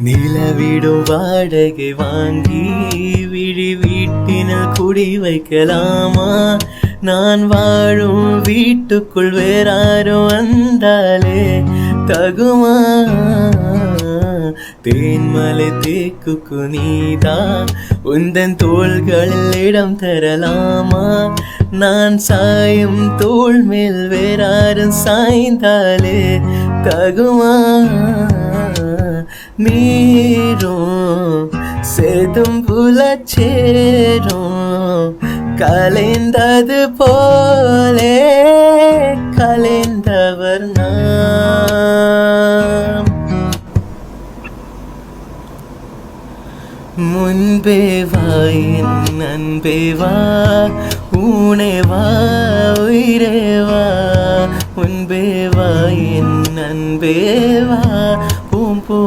நிலவிடும் வாடகை வாங்கி விழி வீட்டினில் குடி வைக்கலாமா? நான் வாழும் வீட்டுக்குள் வேறாரும் வந்தாலே தகுமா? தேன்மலை தேக்குக்கு நீதா உந்தன் தோள்களில் இடம் தரலாமா? நான் சாயும் தோள் மேல் வேறாரும் சாய்ந்தாலே தகுமா? நீரும் சேதும் புலச்சேரும் கலைந்தது போலே கலைந்தவர் நாம். முன்பே வா என் அன்பே வா, ஊனே வா உயிரே வா. முன்பே வா என் அன்பே வா, பூம் பூ